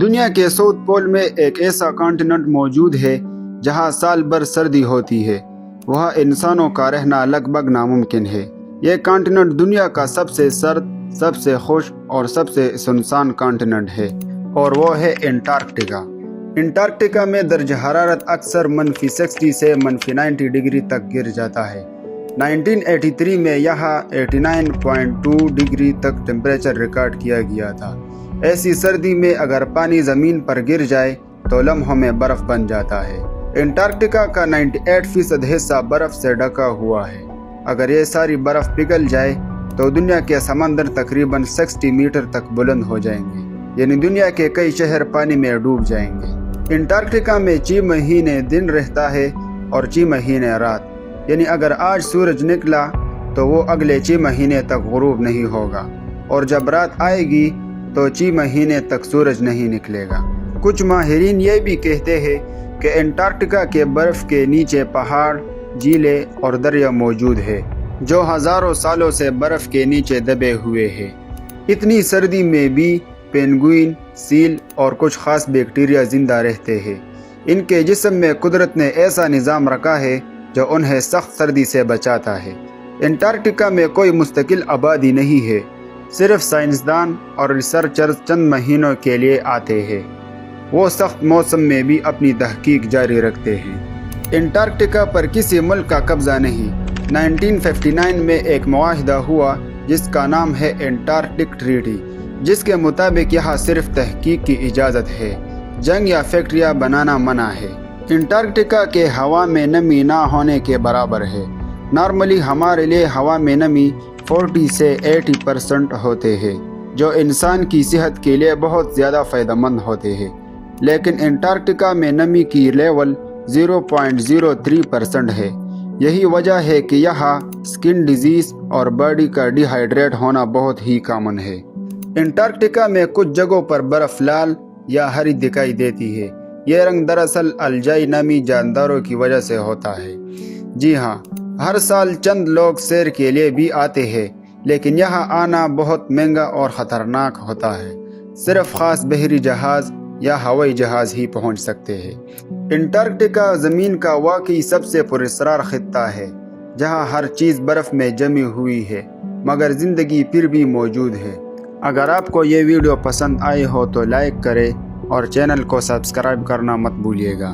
دنیا کے south pole میں ایک ایسا کانٹیننٹ موجود ہے جہاں سال بھر سردی ہوتی ہے۔ وہاں انسانوں کا رہنا لگ بھگ ناممکن ہے۔ یہ کانٹیننٹ دنیا کا سب سے سرد، سب سے خشک اور سب سے سنسان کانٹیننٹ ہے، اور وہ ہے انٹارکٹیکا۔ انٹارکٹیکا میں درجہ حرارت اکثر -60 سے -90 ڈگری تک گر جاتا ہے۔ 1983 میں یہاں 89.2 ڈگری تک ٹیمپریچر ریکارڈ کیا گیا تھا۔ ایسی سردی میں اگر پانی زمین پر گر جائے تو لمحوں میں برف بن جاتا ہے۔ انٹارکٹیکا کا 98% حصہ برف سے ڈھکا ہوا ہے۔ اگر یہ ساری برف پگھل جائے تو دنیا کے سمندر تقریباً 60 میٹر تک بلند ہو جائیں گے، یعنی دنیا کے کئی شہر پانی میں ڈوب جائیں گے۔ انٹارکٹیکا میں 6 مہینے دن رہتا ہے اور 6 مہینے رات، یعنی اگر آج سورج نکلا تو وہ اگلے 6 مہینے تک غروب نہیں ہوگا، اور جب رات آئے گی تو 6 مہینے تک سورج نہیں نکلے گا۔ کچھ ماہرین یہ بھی کہتے ہیں کہ انٹارکٹیکا کے برف کے نیچے پہاڑ، جھیلیں اور دریا موجود ہے جو ہزاروں سالوں سے برف کے نیچے دبے ہوئے ہیں۔ اتنی سردی میں بھی پینگوئن، سیل اور کچھ خاص بیکٹیریا زندہ رہتے ہیں۔ ان کے جسم میں قدرت نے ایسا نظام رکھا ہے جو انہیں سخت سردی سے بچاتا ہے۔ انٹارکٹیکا میں کوئی مستقل آبادی نہیں ہے، صرف سائنسدان اور ریسرچرز چند مہینوں کے لیے آتے ہیں۔ وہ سخت موسم میں بھی اپنی تحقیق جاری رکھتے ہیں۔ انٹارکٹیکا پر کسی ملک کا قبضہ نہیں۔ 1959 میں ایک معاہدہ ہوا جس کا نام ہے انٹارکٹک ٹریٹی، جس کے مطابق یہاں صرف تحقیق کی اجازت ہے، جنگ یا فیکٹریاں بنانا منع ہے۔ انٹارکٹیکا کے ہوا میں نمی نہ ہونے کے برابر ہے۔ نارملی ہمارے لیے ہوا میں نمی 40 سے 80% ہوتے ہیں، جو انسان کی صحت کے لیے بہت زیادہ فائدہ مند ہوتے ہیں، لیکن انٹارکٹیکا میں نمی کی لیول 0.03% ہے۔ یہی وجہ ہے کہ یہاں سکن ڈیزیز اور باڈی کا ڈی ہائیڈریٹ ہونا بہت ہی کامن ہے۔ انٹارکٹیکا میں کچھ جگہوں پر برف لال یا ہری دکھائی دیتی ہے۔ یہ رنگ دراصل الجائی نامی جانداروں کی وجہ سے ہوتا ہے۔ جی ہاں، ہر سال چند لوگ سیر کے لیے بھی آتے ہیں، لیکن یہاں آنا بہت مہنگا اور خطرناک ہوتا ہے۔ صرف خاص بحری جہاز یا ہوائی جہاز ہی پہنچ سکتے ہیں۔ انٹارکٹیکا زمین کا واقعی سب سے پراسرار خطہ ہے، جہاں ہر چیز برف میں جمی ہوئی ہے، مگر زندگی پھر بھی موجود ہے۔ اگر آپ کو یہ ویڈیو پسند آئی ہو تو لائک کریں اور چینل کو سبسکرائب کرنا مت بھولیے گا۔